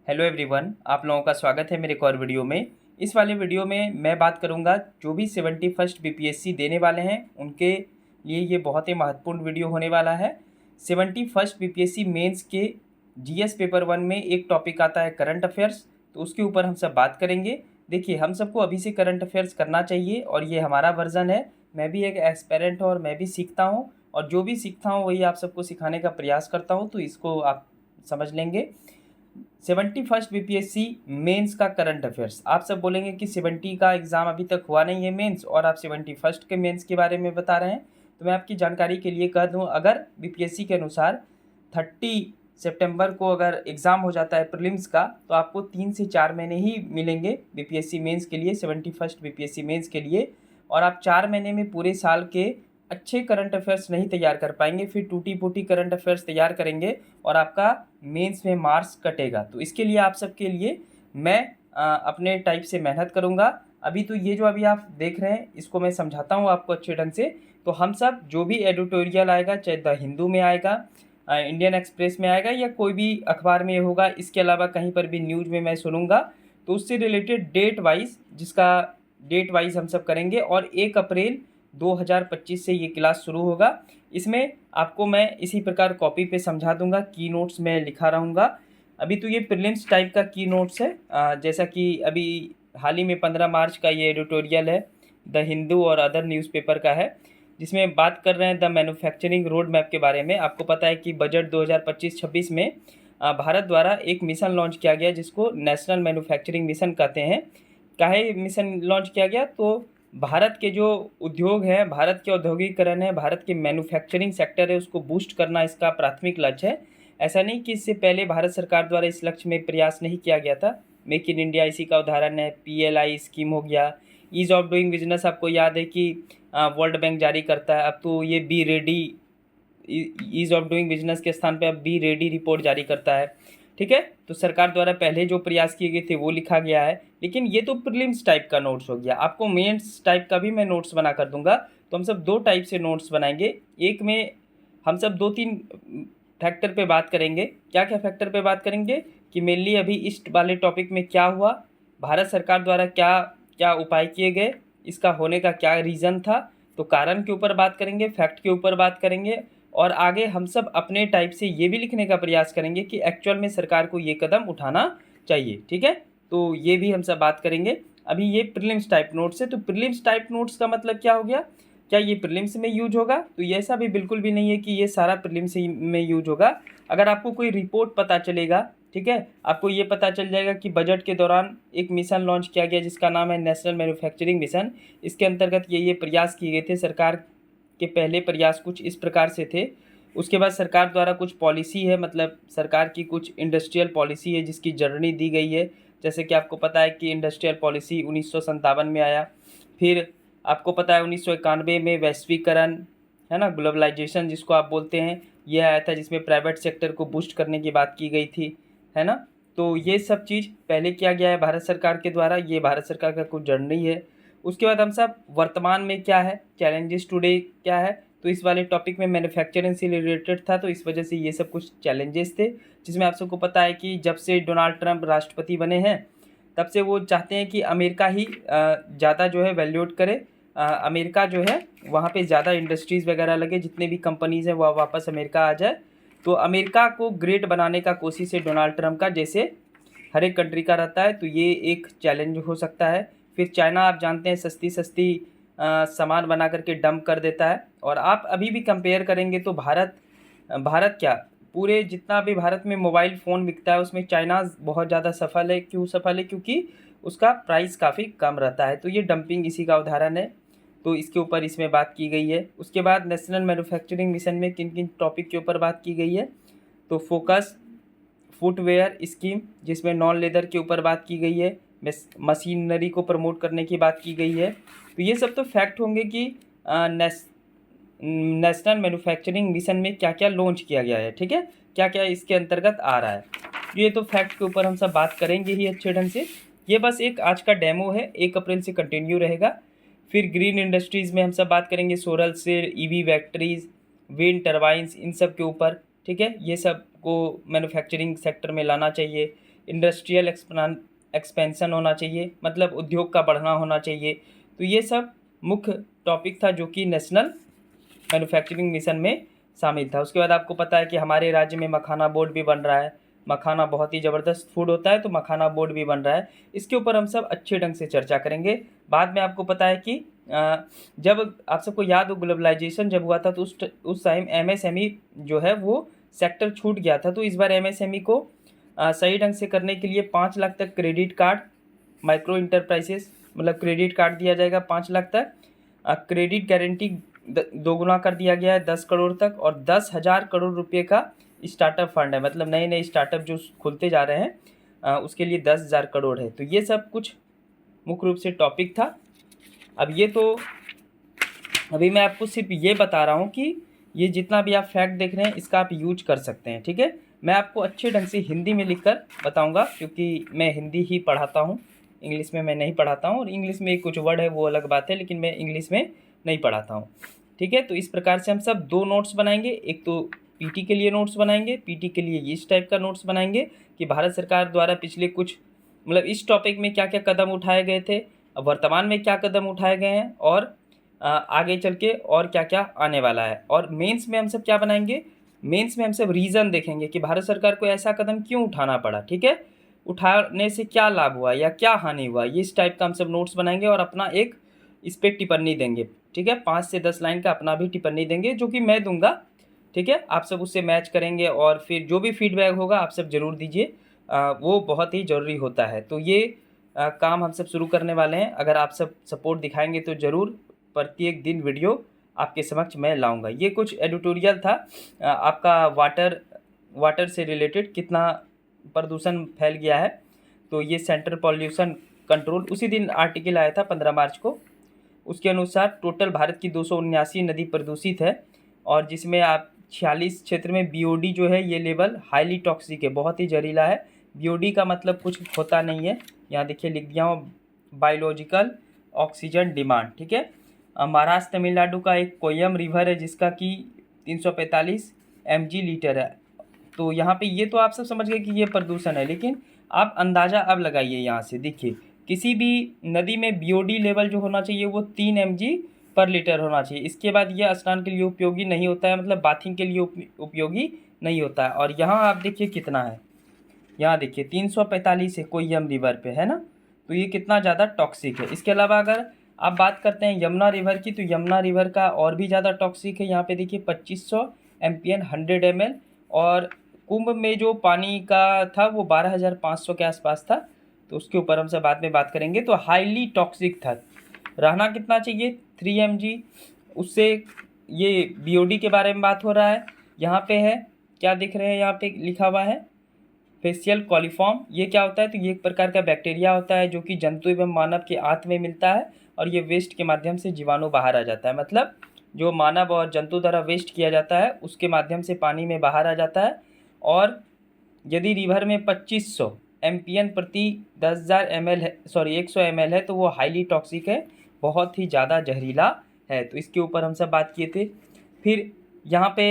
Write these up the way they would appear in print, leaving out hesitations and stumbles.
Hello everyone, आप लोगों का स्वागत है मेरे एक और वीडियो में। इस वाले वीडियो में मैं बात करूंगा जो भी 71st बीपीएससी देने वाले हैं उनके लिए ये बहुत ही महत्वपूर्ण वीडियो होने वाला है। 71st बीपीएससी मेंस के जीएस पेपर 1 में एक टॉपिक आता है करंट अफेयर्स, तो उसके ऊपर हम सब बात करेंगे। देखिए, हम सबको अभी से करंट अफेयर्स करना चाहिए और ये हमारा वर्जन है। मैं भी एक एस्पेरेंट हूँ और मैं भी सीखता हूँ, और जो भी सीखता हूँ वही आप सबको सिखाने का प्रयास करता हूँ, तो इसको आप समझ लेंगे। 71st बीपीएससी मेंस का करंट अफेयर्स। आप सब बोलेंगे कि 70 का एग्ज़ाम अभी तक हुआ नहीं है मेंस, और आप 71st के मेंस के बारे में बता रहे हैं। तो मैं आपकी जानकारी के लिए कह दूं, अगर बीपीएससी के अनुसार 30 सितंबर को अगर एग्ज़ाम हो जाता है प्रीलिम्स का, तो आपको 3 से 4 महीने ही मिलेंगे बीपीएससी मेंस के लिए, 71st बीपीएससी मेंस के लिए। और आप 4 महीने में पूरे साल के अच्छे करंट अफेयर्स नहीं तैयार कर पाएंगे, फिर टूटी फूटी करंट अफेयर्स तैयार करेंगे और आपका मेंस में मार्क्स कटेगा। तो इसके लिए आप सबके लिए मैं अपने टाइप से मेहनत करूंगा। अभी तो ये जो अभी आप देख रहे हैं इसको मैं समझाता हूँ आपको अच्छे ढंग से। तो हम सब जो भी एडिटोरियल आएगा, चाहे द हिंदू में आएगा, इंडियन एक्सप्रेस में आएगा, या कोई भी अखबार में होगा, इसके अलावा कहीं पर भी न्यूज़ में मैं सुनूंगा, तो उससे रिलेटेड डेट वाइज, जिसका डेट वाइज हम सब करेंगे। और 1 अप्रैल 2025 से ये क्लास शुरू होगा। इसमें आपको मैं इसी प्रकार कॉपी पे समझा दूंगा, की नोट्स में लिखा रहूँगा। अभी तो ये प्रीलिम्स टाइप का की नोट्स है, जैसा कि अभी हाल ही में 15 मार्च का ये एडिटोरियल है द हिंदू और अदर न्यूज़पेपर का है, जिसमें बात कर रहे हैं द मैन्युफैक्चरिंग रोड मैप के बारे में। आपको पता है कि बजट 2025-26 में भारत द्वारा एक मिशन लॉन्च किया गया जिसको नेशनल मैन्युफैक्चरिंग मिशन कहते हैं। काहे मिशन लॉन्च किया गया? तो भारत के जो उद्योग हैं, भारत के औद्योगिकरण है, भारत के मैन्युफैक्चरिंग सेक्टर है, उसको बूस्ट करना इसका प्राथमिक लक्ष्य है। ऐसा नहीं कि इससे पहले भारत सरकार द्वारा इस लक्ष्य में प्रयास नहीं किया गया था। मेक इन इंडिया इसी का उदाहरण है। पीएलआई स्कीम हो गया, ईज ऑफ डूइंग बिजनेस आपको याद है कि वर्ल्ड बैंक जारी करता है। अब तो ये be ready, ease of doing business के स्थान पे अब बी रेडी रिपोर्ट जारी करता है। ठीक है, तो सरकार द्वारा पहले जो प्रयास किए गए थे वो लिखा गया है। लेकिन ये तो प्रीलिम्स टाइप का नोट्स हो गया, आपको मेंस टाइप का भी मैं नोट्स बना कर दूंगा। तो हम सब दो टाइप से नोट्स बनाएंगे। एक में हम सब 2-3 फैक्टर पे बात करेंगे। क्या क्या फैक्टर पे बात करेंगे कि मेनली अभी इस वाले टॉपिक में क्या हुआ, भारत सरकार द्वारा क्या क्या उपाय किए गए, इसका होने का क्या रीज़न था। तो कारण के ऊपर बात करेंगे, फैक्ट के ऊपर बात करेंगे, और आगे हम सब अपने टाइप से ये भी लिखने का प्रयास करेंगे कि एक्चुअल में सरकार को ये कदम उठाना चाहिए। ठीक है, तो ये भी हम सब बात करेंगे। अभी ये प्रीलिम्स टाइप नोट्स है, तो प्रीलिम्स टाइप नोट्स का मतलब क्या हो गया? क्या ये प्रीलिम्स में यूज होगा? तो ये ऐसा भी बिल्कुल भी नहीं है कि ये सारा प्रीलिम्स में यूज होगा। अगर आपको कोई रिपोर्ट पता चलेगा, ठीक है, आपको ये पता चल जाएगा कि बजट के दौरान एक मिशन लॉन्च किया गया जिसका नाम है नेशनल मैन्युफैक्चरिंग मिशन। इसके अंतर्गत ये प्रयास किए गए थे। सरकार के पहले प्रयास कुछ इस प्रकार से थे। उसके बाद सरकार द्वारा कुछ पॉलिसी है, मतलब सरकार की कुछ इंडस्ट्रियल पॉलिसी है जिसकी जर्नी दी गई है। जैसे कि आपको पता है कि इंडस्ट्रियल पॉलिसी 1957 में आया। फिर आपको पता है 1991 में वैश्वीकरण, है ना, ग्लोबलाइजेशन जिसको आप बोलते हैं, ये आया था, जिसमें प्राइवेट सेक्टर को बूस्ट करने की बात की गई थी, है ना। तो ये सब चीज़ पहले किया गया है भारत सरकार के द्वारा। ये भारत सरकार का कुछ जर्नी है। उसके बाद हम सब वर्तमान में क्या है, चैलेंजेस टुडे क्या है, तो इस वाले टॉपिक में मैन्युफैक्चरिंग से रिलेटेड था, तो इस वजह से ये सब कुछ चैलेंजेस थे। जिसमें आप सबको पता है कि जब से डोनाल्ड ट्रंप राष्ट्रपति बने हैं तब से वो चाहते हैं कि अमेरिका ही ज़्यादा जो है वैल्यूएट करे। अमेरिका जो है वहाँ पे ज़्यादा इंडस्ट्रीज़ वगैरह लगे, जितने भी कंपनीज़ हैं वह वापस अमेरिका आ जाए। तो अमेरिका को ग्रेट बनाने का कोशिश है डोनाल्ड ट्रंप का, जैसे हर एक कंट्री का रहता है। तो ये एक चैलेंज हो सकता है। फिर चाइना, आप जानते हैं, सस्ती सस्ती सामान बना करके डंप कर देता है। और आप अभी भी कंपेयर करेंगे तो भारत क्या, पूरे जितना भी भारत में मोबाइल फ़ोन बिकता है उसमें चाइना बहुत ज़्यादा सफल है। क्यों सफल है? क्योंकि उसका प्राइस काफ़ी कम रहता है। तो ये डंपिंग इसी का उदाहरण है। तो इसके ऊपर इसमें बात की गई है। उसके बाद नेशनल मैन्युफैक्चरिंग मिशन में किन किन टॉपिक के ऊपर बात की गई है, तो फोकस फुटवेयर स्कीम, जिसमें नॉन लेदर के ऊपर बात की गई है, मशीनरी को प्रमोट करने की बात की गई है। तो ये सब तो फैक्ट होंगे कि नेशनल मैन्युफैक्चरिंग मिशन में क्या क्या लॉन्च किया गया है। ठीक है, क्या क्या इसके अंतर्गत आ रहा है, ये तो फैक्ट के ऊपर हम सब बात करेंगे ही अच्छे ढंग से। ये बस एक आज का डेमो है, 1 अप्रैल से कंटिन्यू रहेगा। फिर ग्रीन इंडस्ट्रीज़ में हम सब बात करेंगे, सोलर से ईवी बैटरीज, विंड टर्बाइंस, इन सब के ऊपर। ठीक है, ये सब को मैन्युफैक्चरिंग सेक्टर में लाना चाहिए। इंडस्ट्रियल एक्सपेंशन होना चाहिए, मतलब उद्योग का बढ़ना होना चाहिए। तो ये सब मुख्य टॉपिक था जो कि नेशनल मैन्युफैक्चरिंग मिशन में शामिल था। उसके बाद आपको पता है कि हमारे राज्य में मखाना बोर्ड भी बन रहा है। मखाना बहुत ही ज़बरदस्त फूड होता है, तो मखाना बोर्ड भी बन रहा है। इसके ऊपर हम सब अच्छे ढंग से चर्चा करेंगे। बाद में आपको पता है कि जब आप सबको याद हो ग्लोबलाइजेशन जब हुआ था तो उस टाइम एमएसएमई जो है वो सेक्टर छूट गया था। तो इस बार एमएसएमई को सही ढंग से करने के लिए 5 लाख तक क्रेडिट कार्ड, माइक्रो इंटरप्राइजेस मतलब क्रेडिट कार्ड दिया जाएगा 5 लाख तक। क्रेडिट गारंटी दोगुना कर दिया गया है 10 करोड़ तक, और 10,000 करोड़ रुपए का स्टार्टअप फंड है, मतलब नए नए स्टार्टअप जो खुलते जा रहे हैं उसके लिए 10,000 करोड़ है। तो ये सब कुछ मुख्य रूप से टॉपिक था। अब ये तो अभी मैं आपको सिर्फ ये बता रहा हूँ कि ये जितना भी आप फैक्ट देख रहे हैं इसका आप यूज कर सकते हैं, ठीक है। मैं आपको अच्छे ढंग से हिंदी में लिखकर बताऊँगा, क्योंकि मैं हिंदी ही पढ़ाता हूँ, इंग्लिश में मैं नहीं पढ़ाता हूँ। और इंग्लिश में कुछ वर्ड है वो अलग बात है, लेकिन मैं इंग्लिश में नहीं पढ़ाता हूँ, ठीक है। तो इस प्रकार से हम सब 2 नोट्स बनाएंगे। एक तो पीटी के लिए नोट्स बनाएंगे, पीटी के लिए इस टाइप का नोट्स बनाएंगे कि भारत सरकार द्वारा पिछले कुछ मतलब इस टॉपिक में क्या क्या कदम उठाए गए थे, अब वर्तमान में क्या कदम उठाए गए हैं, और आगे चल के और क्या क्या आने वाला है। और मेंस में हम सब क्या बनाएंगे, मेंस में हम सब रीज़न देखेंगे कि भारत सरकार को ऐसा कदम क्यों उठाना पड़ा, ठीक है, उठाने से क्या लाभ हुआ या क्या हानि हुआ। ये इस टाइप का हम सब नोट्स बनाएंगे और अपना एक इस पर टिप्पणी देंगे, ठीक है। 5 से 10 लाइन का अपना भी टिप्पणी देंगे जो कि मैं दूंगा, ठीक है। आप सब उससे मैच करेंगे और फिर जो भी फीडबैक होगा आप सब ज़रूर दीजिए, वो बहुत ही ज़रूरी होता है। तो ये काम हम सब शुरू करने वाले हैं। अगर आप सब सपोर्ट दिखाएंगे तो ज़रूर प्रत्येक दिन वीडियो आपके समक्ष मैं लाऊंगा। ये कुछ एडिटोरियल था आपका वाटर से रिलेटेड कितना प्रदूषण फैल गया है। तो ये सेंट्रल पॉल्यूशन कंट्रोल उसी दिन आर्टिकल आया था 15 मार्च को। उसके अनुसार टोटल भारत की 279 नदी प्रदूषित है, और जिसमें आप 46 क्षेत्र में बीओडी जो है ये लेवल हाईली टॉक्सिक है, बहुत ही जहरीला है। बीओडी का मतलब कुछ होता नहीं है, यहाँ देखिए लिख दिया हूँ, बायोलॉजिकल ऑक्सीजन डिमांड, ठीक है। महाराष्ट्र तमिलनाडु का एक कोयम रिवर है जिसका कि 345 mg लीटर है। तो यहाँ पे ये तो आप सब समझ गए कि ये प्रदूषण है, लेकिन आप अंदाज़ा अब लगाइए। यहाँ से देखिए किसी भी नदी में बीओडी लेवल जो होना चाहिए वो 3 mg पर लीटर होना चाहिए। इसके बाद ये स्नान के लिए उपयोगी नहीं होता है, मतलब बाथिंग के लिए उपयोगी नहीं होता है। और यहाँ आप देखिए कितना है, यहाँ देखिए 345 है कोयम रिवर पे, है ना। तो ये कितना ज़्यादा टॉक्सिक है। इसके अलावा अगर आप बात करते हैं यमुना रिवर की, तो यमुना रिवर का और भी ज़्यादा टॉक्सिक है। यहाँ पे देखिए 2500 MPN 100 ml, और कुंभ में जो पानी का था वो 12,500 के आसपास था। तो उसके ऊपर हम सब बाद में बात करेंगे। तो हाईली टॉक्सिक था, रहना कितना चाहिए 3 mg। उससे ये बीओडी के बारे में बात हो रहा है। यहाँ पे है क्या दिख रहे हैं, यहाँ पे लिखा हुआ है फेशियल कॉलीफॉर्म। ये क्या होता है, तो ये एक प्रकार का बैक्टीरिया होता है जो कि जंतु एवं मानव के आंत में मिलता है, और ये वेस्ट के माध्यम से जीवाणु बाहर आ जाता है। मतलब जो मानव और जंतु द्वारा वेस्ट किया जाता है उसके माध्यम से पानी में बाहर आ जाता है। और यदि रिवर में 2500 MPN प्रति 10,000 ml है, सॉरी 100 ml है, तो वो हाईली टॉक्सिक है, बहुत ही ज़्यादा जहरीला है। तो इसके ऊपर हम सब बात किए थे। फिर यहाँ पे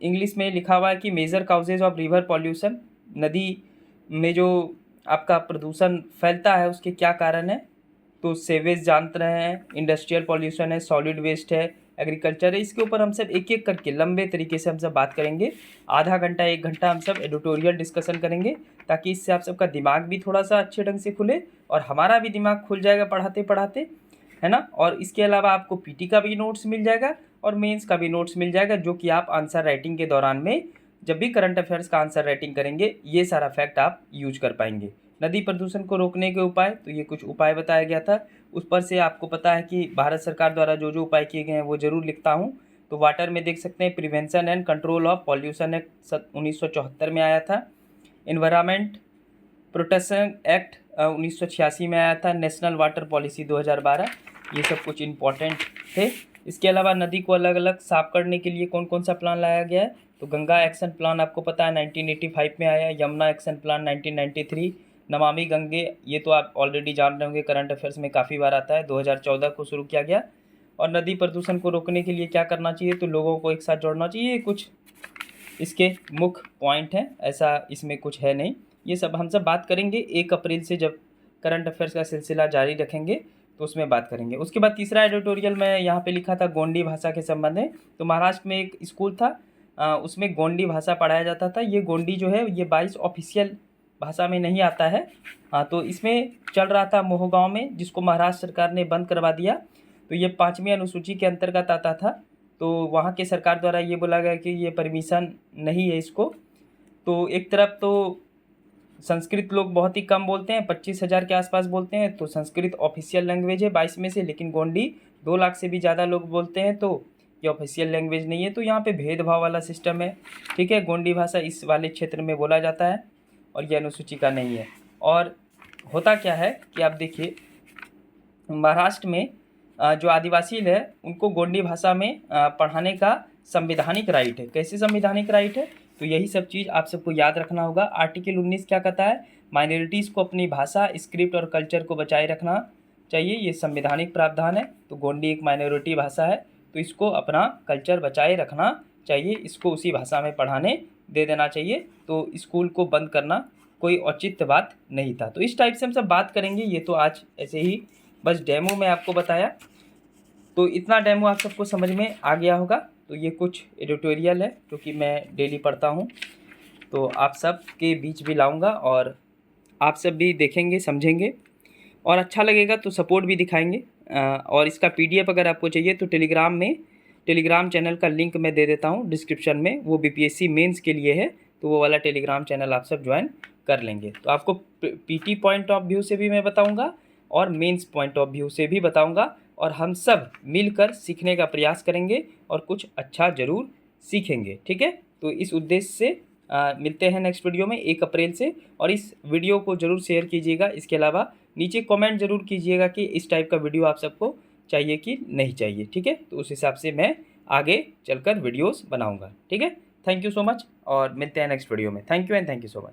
इंग्लिश में लिखा हुआ है कि major causes of river pollution, नदी में जो आपका प्रदूषण फैलता है उसके क्या कारण है। तो सेवेज जानते रहे हैं, इंडस्ट्रियल पॉल्यूशन है, सॉलिड वेस्ट है, एग्रीकल्चर है। इसके ऊपर हम सब एक एक करके लंबे तरीके से हम सब बात करेंगे। आधा घंटा 1 घंटा हम सब एडिटोरियल डिस्कशन करेंगे, ताकि इससे आप सबका दिमाग भी थोड़ा सा अच्छे ढंग से खुले और हमारा भी दिमाग खुल जाएगा पढ़ाते पढ़ाते, है ना। और इसके अलावा आपको पीटी का भी नोट्स मिल जाएगा और मेंस का भी नोट्स मिल जाएगा, जो कि आप आंसर राइटिंग के दौरान में जब भी करंट अफेयर्स का आंसर राइटिंग करेंगे ये सारा फैक्ट आप यूज कर पाएंगे। नदी प्रदूषण को रोकने के उपाय, तो ये कुछ उपाय बताया गया था। उस पर से आपको पता है कि भारत सरकार द्वारा जो जो उपाय किए गए हैं वो ज़रूर लिखता हूँ। तो वाटर में देख सकते हैं prevention and control of pollution act 1974 में आया था। एनवायरनमेंट प्रोटेक्शन एक्ट 1986 में आया था। नेशनल वाटर पॉलिसी 2012, ये सब कुछ इम्पॉर्टेंट थे। इसके अलावा नदी को अलग अलग साफ करने के लिए कौन कौन सा प्लान लाया गया है, तो गंगा एक्शन प्लान आपको पता है 1985 में आया, यमुना एक्शन प्लान 1993, नमामि गंगे ये तो आप ऑलरेडी जान रहे होंगे, करंट अफेयर्स में काफ़ी बार आता है, 2014 को शुरू किया गया। और नदी प्रदूषण को रोकने के लिए क्या करना चाहिए, तो लोगों को एक साथ जोड़ना चाहिए। कुछ इसके मुख्य पॉइंट हैं, ऐसा इसमें कुछ है नहीं। ये सब हम सब बात करेंगे 1 अप्रैल से, जब करंट अफेयर्स का सिलसिला जारी रखेंगे तो उसमें बात करेंगे। उसके बाद तीसरा एडिटोरियल मैं यहाँ पे लिखा था गोंडी भाषा के संबंध में। तो महाराष्ट्र में एक स्कूल था, उसमें गोंडी भाषा पढ़ाया जाता था। ये गोंडी जो है ये 22 ऑफिशियल भाषा में नहीं आता है। तो इसमें चल रहा था मोह गाँव में, जिसको महाराष्ट्र सरकार ने बंद करवा दिया। तो ये 5वीं अनुसूची के अंतर्गत आता था। तो वहाँ के सरकार द्वारा ये बोला गया कि ये परमिशन नहीं है इसको। तो एक तरफ तो संस्कृत लोग बहुत ही कम बोलते हैं, 25,000 के आसपास बोलते हैं, तो संस्कृत ऑफिशियल लैंग्वेज है 22 में से। लेकिन गोंडी 2 लाख से भी ज़्यादा लोग बोलते हैं, तो ये ऑफिशियल लैंग्वेज नहीं है। तो यहाँ पे भेदभाव वाला सिस्टम है, ठीक है। गोंडी भाषा इस वाले क्षेत्र में बोला जाता है और ये अनुसूची का नहीं है। और होता क्या है कि आप देखिए, महाराष्ट्र में जो आदिवासी है उनको गोंडी भाषा में पढ़ाने का संवैधानिक राइट है। कैसे संवैधानिक राइट है? तो यही सब चीज़ आप सबको याद रखना होगा। आर्टिकल 19 क्या कहता है? माइनॉरिटीज़ को अपनी भाषा, स्क्रिप्ट और कल्चर को बचाए रखना चाहिए, ये संवैधानिक प्रावधान है। तो गोंडी एक माइनॉरिटी भाषा है, तो इसको अपना कल्चर बचाए रखना चाहिए, इसको उसी भाषा में पढ़ाने दे देना चाहिए। तो स्कूल को बंद करना कोई औचित्य बात नहीं था। तो इस टाइप से हम सब बात करेंगे। ये तो आज ऐसे ही बस डेमो में आपको बताया, तो इतना डेमो आप सबको समझ में आ गया होगा। तो ये कुछ एडिटोरियल है जो कि मैं डेली पढ़ता हूँ, तो आप सब के बीच भी लाऊंगा और आप सब भी देखेंगे, समझेंगे और अच्छा लगेगा तो सपोर्ट भी दिखाएंगे। और इसका PDF अगर आपको चाहिए तो टेलीग्राम चैनल का लिंक मैं दे देता हूँ डिस्क्रिप्शन में। वो BPSC मेंस के लिए है, तो वो वाला टेलीग्राम चैनल आप सब ज्वाइन कर लेंगे। तो आपको PT पॉइंट ऑफ व्यू से भी मैं बताऊँगा और मेंस पॉइंट ऑफ व्यू से भी बताऊँगा, और हम सब मिलकर सीखने का प्रयास करेंगे और कुछ अच्छा ज़रूर सीखेंगे, ठीक है। तो इस उद्देश्य से मिलते हैं नेक्स्ट वीडियो में 1 अप्रैल से। और इस वीडियो को ज़रूर शेयर कीजिएगा। इसके अलावा नीचे कमेंट ज़रूर कीजिएगा कि इस टाइप का वीडियो आप सबको चाहिए कि नहीं चाहिए, ठीक है। तो उस हिसाब से मैं आगे चलकर वीडियोस बनाऊंगा, ठीक है। थैंक यू सो मच और मिलते हैं नेक्स्ट वीडियो में। Thank you and thank you so much.